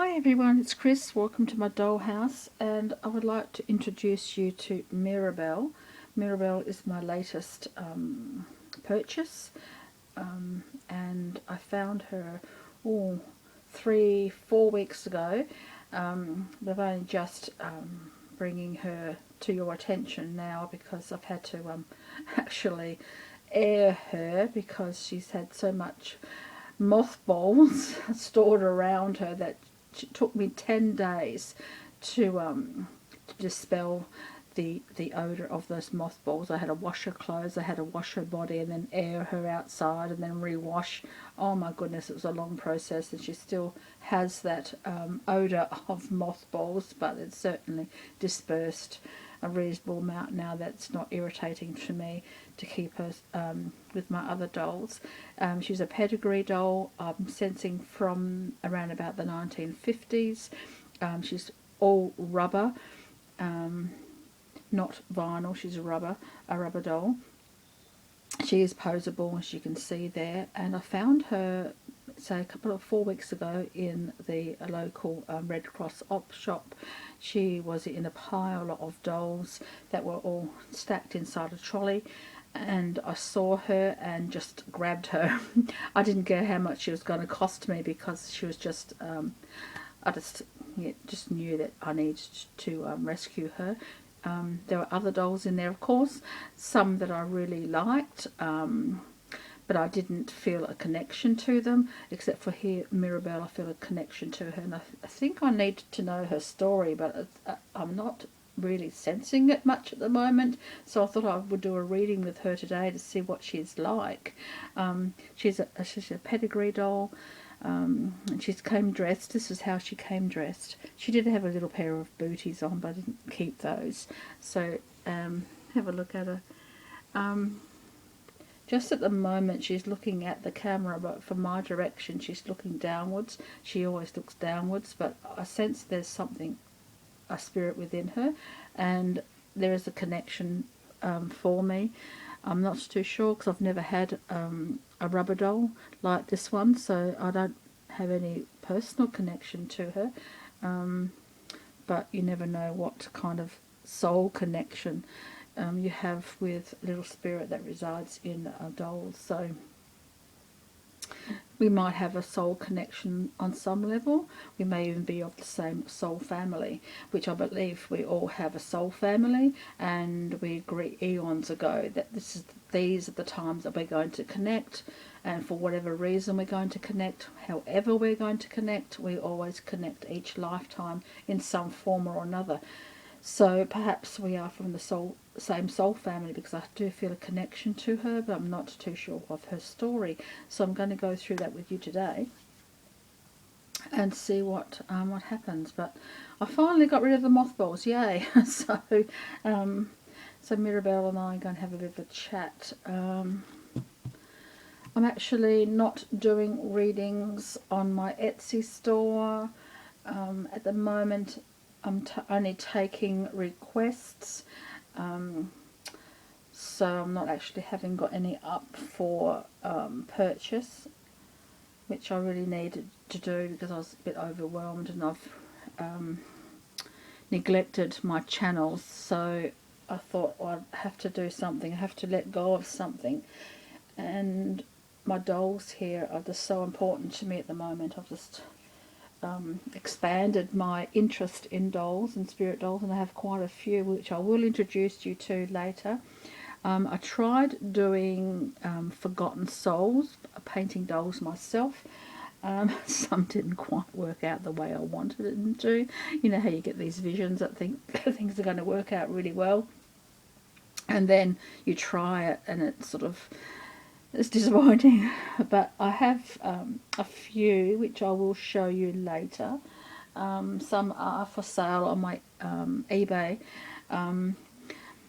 Hi everyone, it's Chris. Welcome to my dollhouse, and I would like to introduce you to Mirabelle. Mirabelle is my latest purchase, and I found her 3-4 weeks ago. They've only just bringing her to your attention now because I've had to actually air her because she's had so much mothballs stored around her that it took me 10 days to dispel the odour of those mothballs. I had to wash her clothes, I had to wash her body and then air her outside and then rewash. Oh my goodness, it was a long process, and she still has that odour of mothballs, but it's certainly dispersed a reasonable amount now. That's not irritating to me to keep her with my other dolls. She's a pedigree doll. I'm sensing from around about the 1950s. She's all rubber, not vinyl. She's a rubber doll. She is posable, as you can see there, and I found her say a couple of 4 weeks ago in the local Red Cross op shop. She was in a pile of dolls that were all stacked inside a trolley, and I saw her and just grabbed her. I didn't care how much she was going to cost me because she was just I just knew that I needed to rescue her. There were other dolls in there, of course, some that I really liked, but I didn't feel a connection to them, except for here, Mirabelle. I feel a connection to her, and I think I need to know her story, but I'm not really sensing it much at the moment, so I thought I would do a reading with her today to see what she's like. She's a pedigree doll. And she came dressed. This is how she came dressed. She did have a little pair of booties on, but I didn't keep those. So have a look at her. Just at the moment she's looking at the camera, but from my direction she's looking downwards. She always looks downwards, but I sense there's something, a spirit within her, and there is a connection for me. I'm not too sure because I've never had a rubber doll like this one, so I don't have any personal connection to her, but you never know what kind of soul connection you have with a little spirit that resides in dolls. So we might have a soul connection on some level. We may even be of the same soul family, which I believe we all have a soul family, and we agreed eons ago that these are the times that we're going to connect, and for whatever reason we're going to connect, however we're going to connect, we always connect each lifetime in some form or another. So perhaps we are from the same soul family, because I do feel a connection to her, but I'm not too sure of her story. So I'm going to go through that with you today and see what happens. But I finally got rid of the mothballs, yay! So Mirabelle and I are going to have a bit of a chat. I'm actually not doing readings on my Etsy store at the moment. I'm only taking requests, so I'm not actually having got any up for purchase, which I really needed to do because I was a bit overwhelmed and I've neglected my channels. So I thought, well, I have to do something, I have to let go of something, and my dolls here are just so important to me at the moment. I've just expanded my interest in dolls and spirit dolls, and I have quite a few which I will introduce you to later. I tried doing Forgotten Souls, painting dolls myself. Some didn't quite work out the way I wanted them to. You know how you get these visions that think things are going to work out really well, and then you try it and it's disappointing. But I have a few which I will show you later. Some are for sale on my eBay,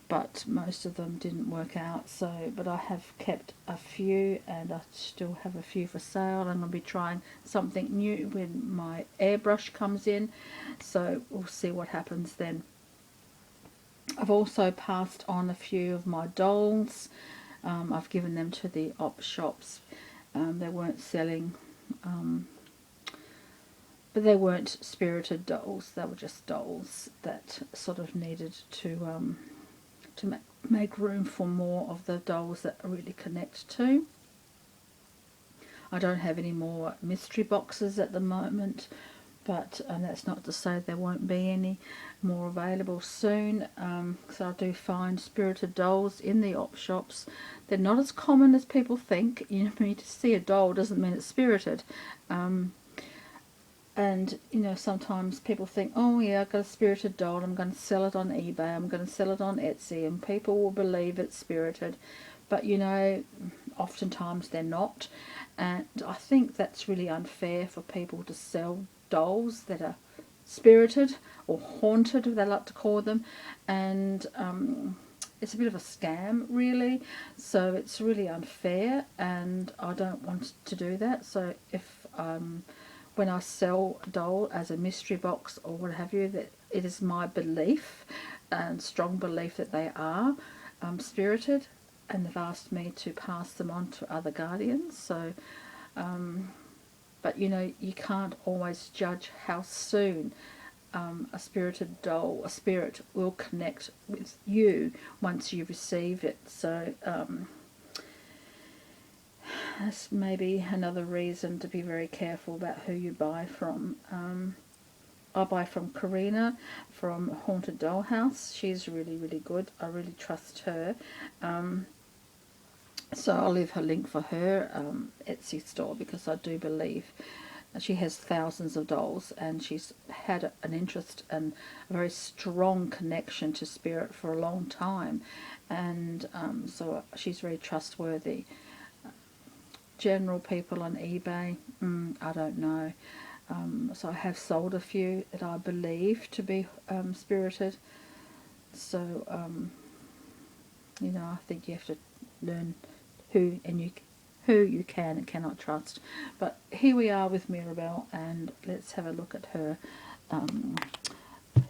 but most of them didn't work out. So, but I have kept a few, and I still have a few for sale. I'm going to be trying something new when my airbrush comes in, so we'll see what happens then. I've also passed on a few of my dolls. I've given them to the op shops. They weren't selling but they weren't spirited dolls. They were just dolls that sort of needed to make room for more of the dolls that I really connect to. I don't have any more mystery boxes at the moment, but that's not to say there won't be any more available soon. So I do find spirited dolls in the op shops. They're not as common as people think. You know, to see a doll doesn't mean it's spirited. And you know, sometimes people think, oh yeah, I've got a spirited doll, I'm going to sell it on eBay, I'm going to sell it on Etsy, and people will believe it's spirited. But you know, oftentimes they're not. And I think that's really unfair for people to sell dolls that are spirited or haunted, they like to call them. And it's a bit of a scam, really. So it's really unfair, and I don't want to do that. So if when I sell a doll as a mystery box or what have you, that it is my belief and strong belief that they are spirited, and they've asked me to pass them on to other guardians. So but you know, you can't always judge how soon a spirited doll, a spirit, will connect with you once you receive it. So that's maybe another reason to be very careful about who you buy from. I buy from Karina from Haunted Dollhouse. She's really, really good. I really trust her. So I'll leave her link for her Etsy store, because I do believe she has thousands of dolls, and she's had an interest and a very strong connection to spirit for a long time, and so she's very trustworthy. General people on eBay, I don't know. So I have sold a few that I believe to be spirited. So you know, I think you have to learn who you can and cannot trust. But here we are with Mirabelle, and let's have a look at her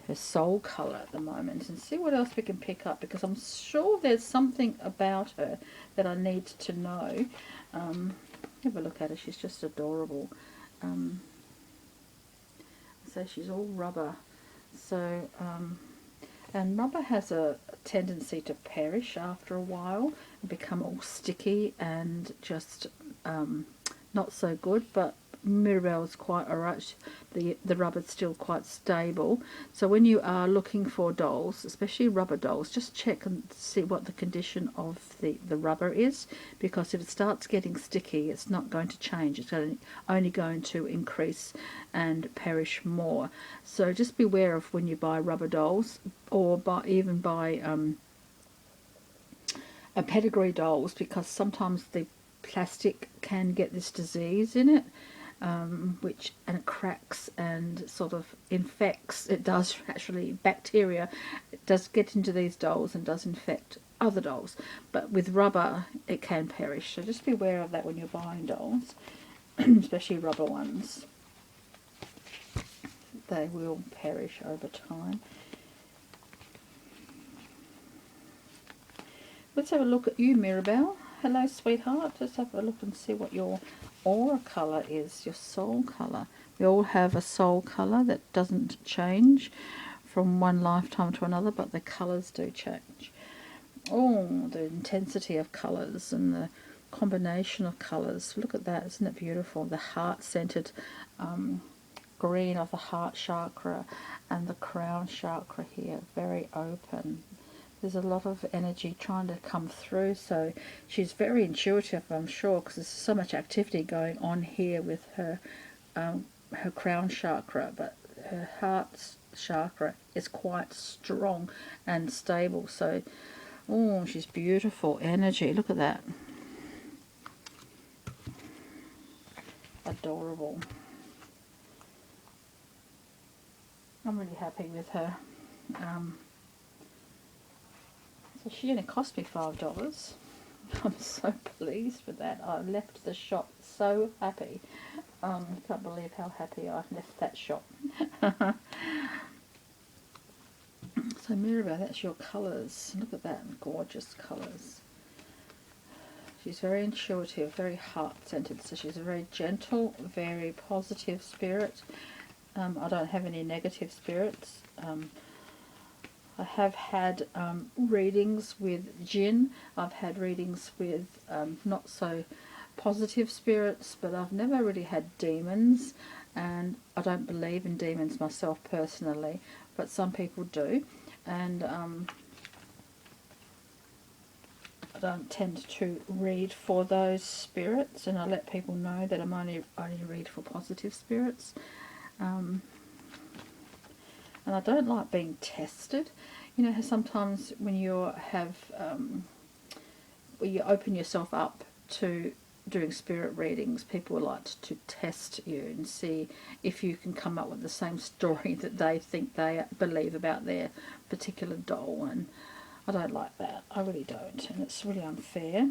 her soul colour at the moment and see what else we can pick up, because I'm sure there's something about her that I need to know. Have a look at her, she's just adorable. So she's all rubber. So and rubber has a tendency to perish after a while and become all sticky and just not so good, but Mirabelle's quite alright. The rubber's still quite stable. So when you are looking for dolls, especially rubber dolls, just check and see what the condition of the rubber is, because if it starts getting sticky, it's not going to change. It's only going to increase and perish more. So just beware of when you buy rubber dolls, or even buy a pedigree dolls, because sometimes the plastic can get this disease in it, and it cracks and sort of infects. It does actually, bacteria, it does get into these dolls and does infect other dolls. But with rubber, it can perish. So just be aware of that when you're buying dolls, especially rubber ones. They will perish over time. Let's have a look at you, Mirabelle. Hello, sweetheart. Let's have a look and see what your aura colour is, your soul colour. We all have a soul colour that doesn't change from one lifetime to another, but the colours do change. Oh, the intensity of colours and the combination of colours. Look at that, isn't it beautiful? The heart-centered green of the heart chakra and the crown chakra here, very open. There's a lot of energy trying to come through, so she's very intuitive, I'm sure, because there's so much activity going on here with her her crown chakra, but her heart chakra is quite strong and stable. So, oh, she's beautiful energy. Look at that. Adorable. I'm really happy with her. So she only cost me $5. I'm so pleased with that. I left the shop so happy. Can't believe how happy I left that shop. So Mirabelle, that's your colours. Look at that, gorgeous colours. She's very intuitive, very heart-centered. So she's a very gentle, very positive spirit. I don't have any negative spirits. I have had readings with jinn. I've had readings with not so positive spirits, but I've never really had demons, and I don't believe in demons myself personally, but some people do, and I don't tend to read for those spirits, and I let people know that I'm only read for positive spirits. And I don't like being tested. You know how sometimes when you have, when you open yourself up to doing spirit readings, people like to test you and see if you can come up with the same story that they think they believe about their particular doll, and I don't like that. I really don't, and it's really unfair.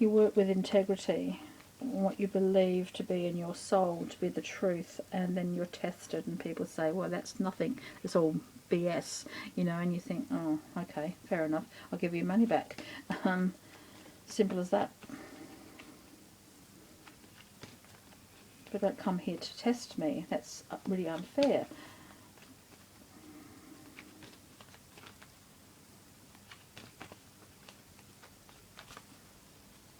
You work with integrity, what you believe to be in your soul to be the truth, and then you're tested and people say, well, that's nothing, it's all BS, you know, and you think, oh, okay, fair enough, I'll give you money back. Simple as that. But don't come here to test me. That's really unfair.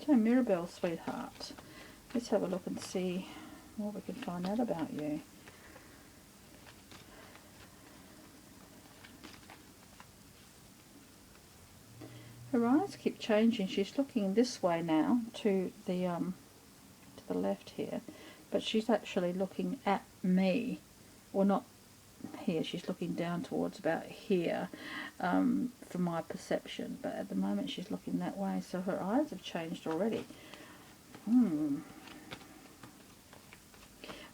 So Mirabelle, sweetheart, let's have a look and see what we can find out about you. Her eyes keep changing. She's looking this way now to the left here, but she's actually looking at me, or not here. She's looking down towards about here, from my perception. But at the moment, she's looking that way. So her eyes have changed already.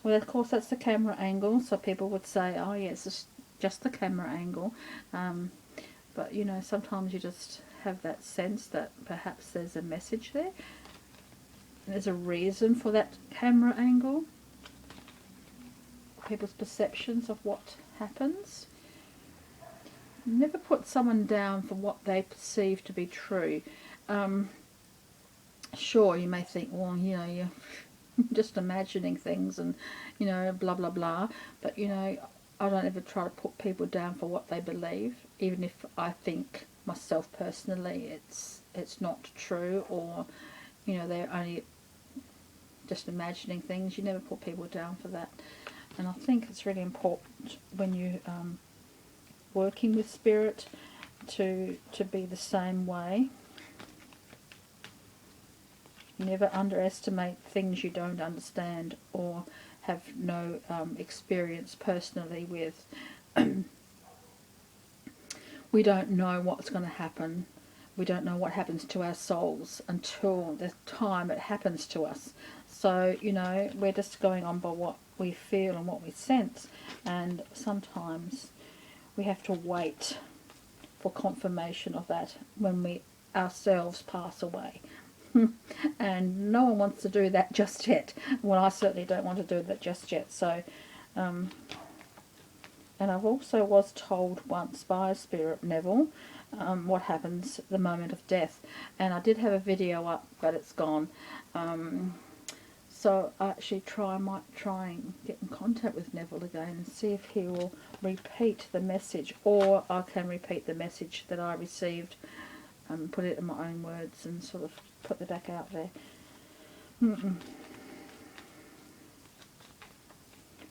Well, of course, that's the camera angle. So people would say, "Oh, yes, it's just the camera angle." But you know, sometimes you just have that sense that perhaps there's a message there. And there's a reason for that camera angle. People's perceptions of what happens. Never put someone down for what they perceive to be true. Sure, you may think, well, you know, you're just imagining things and, you know, blah, blah, blah. But, you know, I don't ever try to put people down for what they believe, even if I think myself personally it's not true, or, you know, they're only just imagining things. You never put people down for that. And I think it's really important when you working with spirit to be the same way. Never underestimate things you don't understand or have no experience personally with. We don't know what's going to happen. We don't know what happens to our souls until the time it happens to us. So, you know, we're just going on by what we feel and what we sense. And sometimes we have to wait for confirmation of that when we ourselves pass away. And no one wants to do that just yet. Well, I certainly don't want to do that just yet. So, and I've also was told once by a spirit, Neville, what happens at the moment of death. And I did have a video up, but it's gone. So I actually might try and get in contact with Neville again and see if he will repeat the message, or I can repeat the message that I received, put it in my own words and sort of put the back out there.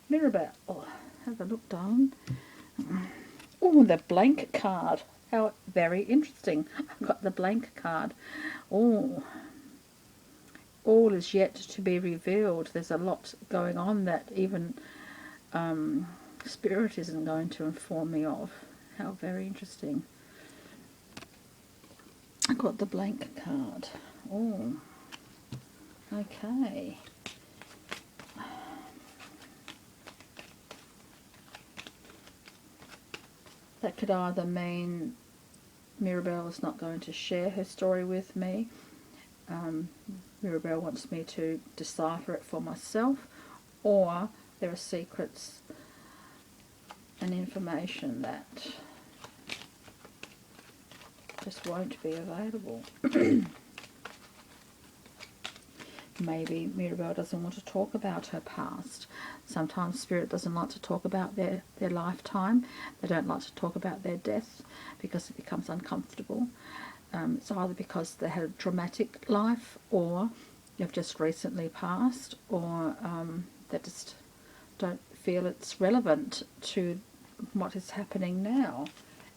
Mirabelle, oh, have a look, darling. Oh, the blank card. How very interesting. I've got the blank card. Oh, all is yet to be revealed. There's a lot going on that even Spirit isn't going to inform me of. How very interesting. I got the blank card. Oh, okay. That could either mean Mirabelle is not going to share her story with me. Mirabelle wants me to decipher it for myself, or there are secrets and information that just won't be available. Maybe Mirabelle doesn't want to talk about her past. Sometimes Spirit doesn't like to talk about their lifetime. They don't like to talk about their death because it becomes uncomfortable. It's either because they had a traumatic life, or they've just recently passed, or they just don't feel it's relevant to what is happening now.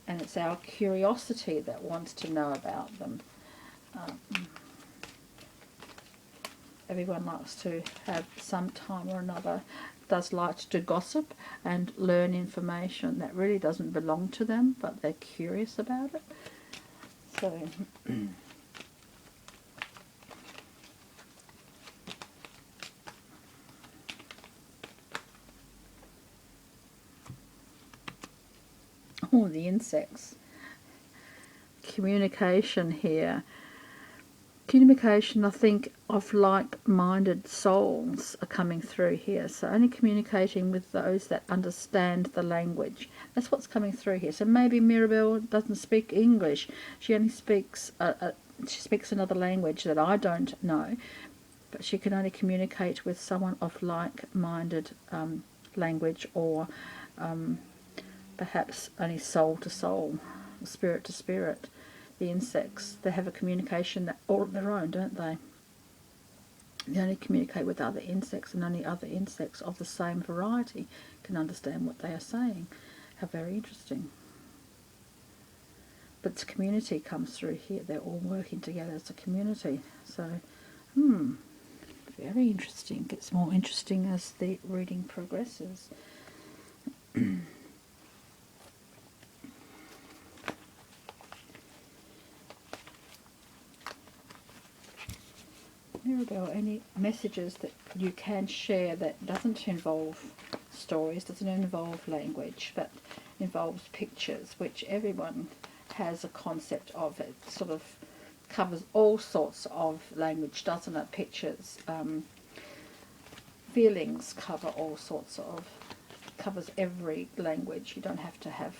And it's our curiosity that wants to know about them. Everyone likes to have some time or another, does like to gossip and learn information that really doesn't belong to them, but they're curious about it. So oh, the insects. Communication here. Communication, I think, of like-minded souls are coming through here. So only communicating with those that understand the language. That's what's coming through here. So maybe Mirabelle doesn't speak English. She only speaks she speaks another language that I don't know, but she can only communicate with someone of like-minded language, or perhaps only soul to soul, spirit to spirit. The insects, they have a communication that all of their own, don't they? They only communicate with other insects, and only other insects of the same variety can understand what they are saying. How very interesting. But the community comes through here. They're all working together as a community. So, very interesting. It gets more interesting as the reading progresses. Mirabelle, any messages that you can share that doesn't involve stories, doesn't involve language, but involves pictures, which everyone has a concept of. It sort of covers all sorts of language, doesn't it? Pictures, feelings cover all sorts of, covers every language. You don't have to have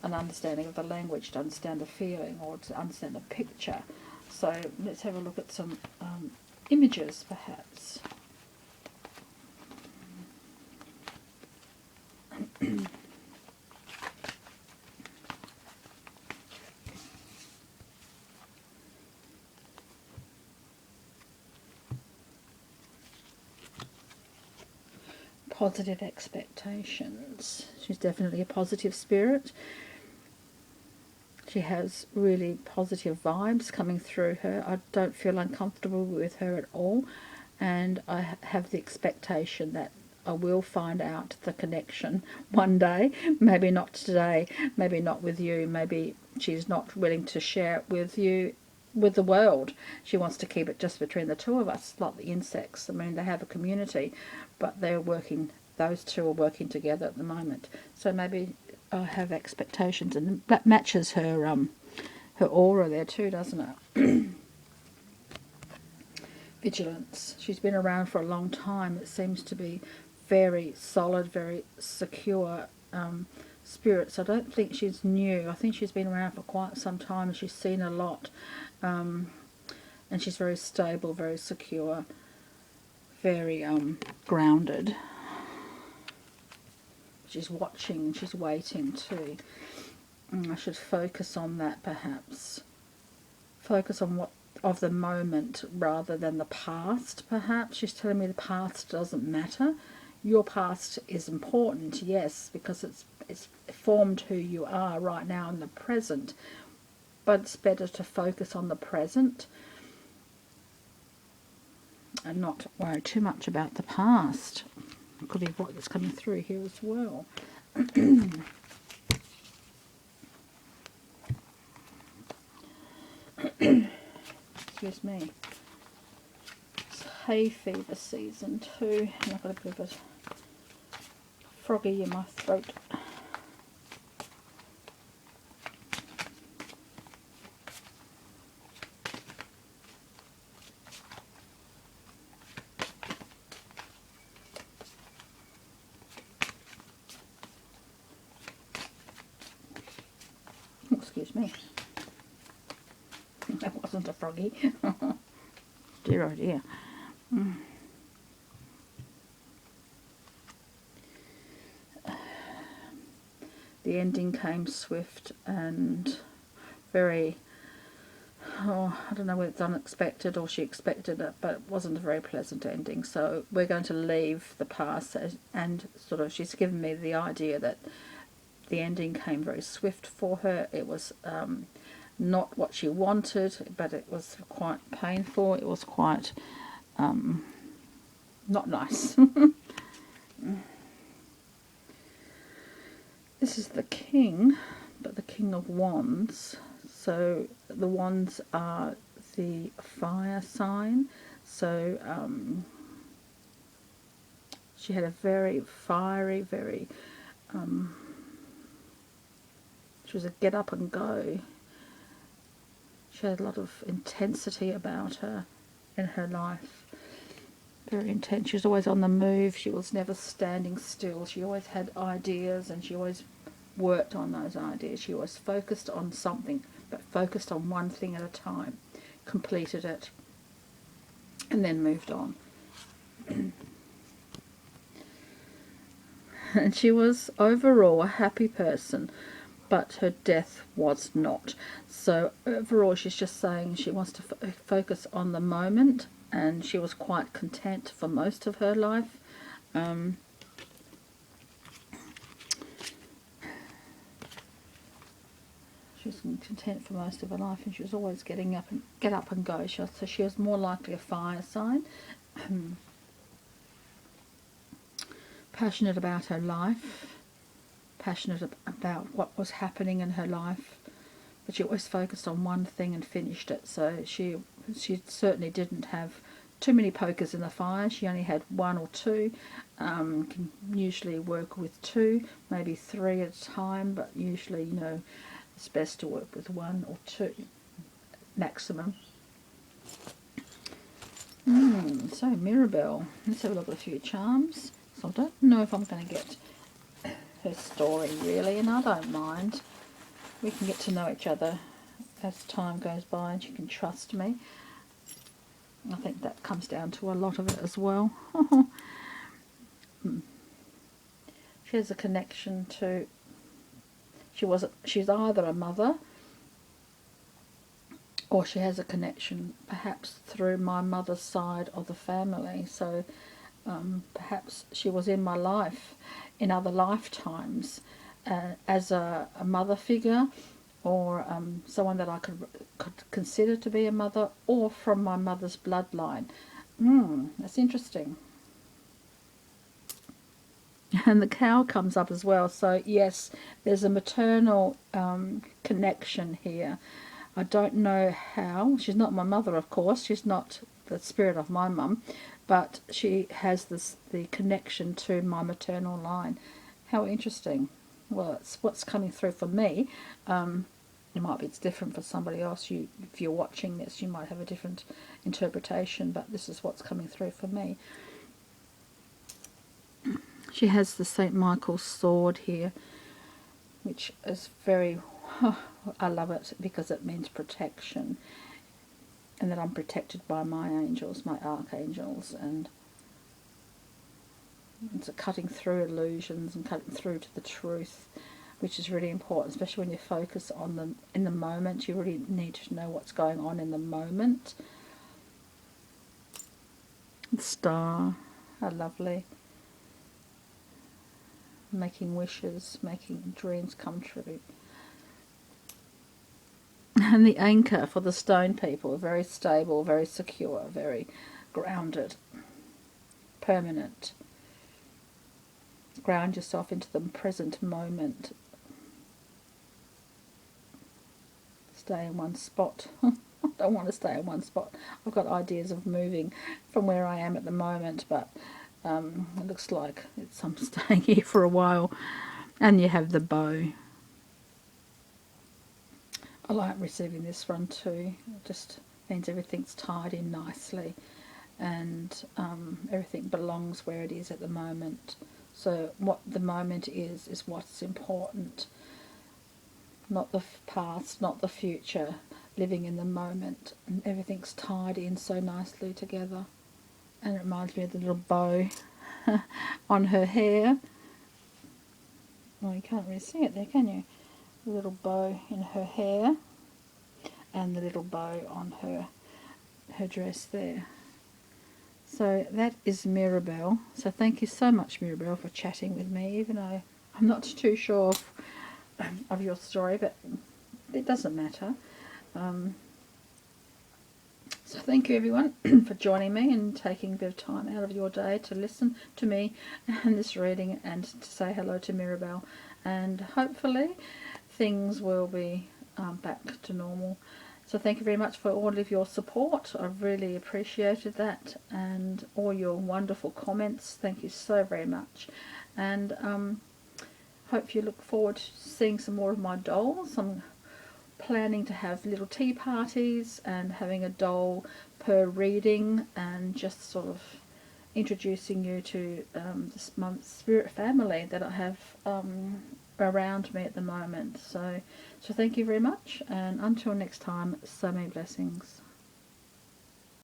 an understanding of the language to understand the feeling or to understand the picture. So let's have a look at some images, perhaps. Positive expectations. She's definitely a positive spirit. She has really positive vibes coming through her. I don't feel uncomfortable with her at all, and I have the expectation that I will find out the connection one day. Maybe not today, maybe not with you, maybe she's not willing to share it with you, with the world. She wants to keep it just between the two of us, like the insects. I mean, they have a community, but those two are working together at the moment. So maybe I have expectations, and that matches her her aura there too, doesn't it? Vigilance. She's been around for a long time. It seems to be very solid, very secure spirit. So I don't think she's new. I think she's been around for quite some time, and she's seen a lot. And she's very stable, very secure, very grounded. She's watching, she's waiting too. I should focus on that, perhaps. Focus on what of the moment rather than the past, perhaps. She's telling me the past doesn't matter. Your past is important, yes, because it's formed who you are right now in the present. But it's better to focus on the present and not worry too much about the past. Could be what's coming through here as well. Excuse me. It's hay fever season too, and I've got a bit of a froggy in my throat. Excuse me. That wasn't a froggy. Dear oh dear. The ending came swift and very, oh, I don't know whether it's unexpected or she expected it, but it wasn't a very pleasant ending. So we're going to leave the past, and sort of, she's given me the idea that the ending came very swift for her. It was not what she wanted, but it was quite painful. It was quite not nice. This is the king, but the King of Wands. So the wands are the fire sign. So she had a very fiery, very she was a get up and go. She had a lot of intensity about her in her life. Very intense. She was always on the move. She was never standing still. She always had ideas, and she always worked on those ideas. She always focused on something, but focused on one thing at a time, completed it, and then moved on. And she was overall a happy person, but her death was not. So overall, she's just saying she wants to focus on the moment, and she was quite content for most of her life. She was content for most of her life, and she was always get up and go. So she was more likely a fire sign. Passionate about her life, passionate about what was happening in her life, but she always focused on one thing and finished it. So she certainly didn't have too many pokers in the fire. She only had one or two. Can usually work with two, maybe three at a time, but usually, it's best to work with one or two maximum. So Mirabelle, let's have a look at a few charms. So I don't know if I'm going to get her story really, and I don't mind. We can get to know each other as time goes by, and she can trust me. I think that comes down to a lot of it as well. She has a connection to, she's either a mother, or she has a connection perhaps through my mother's side of the family. So perhaps she was in my life in other lifetimes as a mother figure, or someone that I could consider to be a mother, or from my mother's bloodline. That's interesting. And the cow comes up as well. So yes, there's a maternal connection here. I don't know how. She's not my mother, of course. She's not the spirit of my mum, but she has the connection to my maternal line. How interesting. Well, it's what's coming through for me. It might be it's different for somebody else. If you're watching this, you might have a different interpretation, but this is what's coming through for me. She has the St. Michael's sword here, which is very, I love it because it means protection, and that I'm protected by my angels, my archangels, and it's cutting through illusions and cutting through to the truth, which is really important, especially when you focus on them in the moment. You really need to know what's going on in the moment. The star, how lovely. Making wishes, making dreams come true. And the anchor for the stone people, very stable, very secure, very grounded, permanent. Ground yourself into the present moment. Stay in one spot. I don't want to stay in one spot. I've got ideas of moving from where I am at the moment, but it looks like I'm staying here for a while. And you have the bow. I like receiving this one too. It just means everything's tied in nicely, and everything belongs where it is at the moment. So what the moment is what's important. Not the past, not the future. Living in the moment, and everything's tied in so nicely together. and it reminds me of the little bow on her hair. Well, you can't really see it there, can you? The little bow in her hair and the little bow on her dress there. So that is Mirabelle. So thank you so much, Mirabelle, for chatting with me, even though I'm not too sure of your story, but it doesn't matter. So thank you everyone for joining me and taking a bit of time out of your day to listen to me and this reading and to say hello to Mirabelle, and hopefully things will be back to normal. So thank you very much for all of your support. I've really appreciated that, and all your wonderful comments. Thank you so very much, and hope you look forward to seeing some more of my dolls. I'm planning to have little tea parties and having a doll per reading, and just sort of introducing you to my spirit family that I have around me at the moment. So thank you very much, and until next time, so many blessings.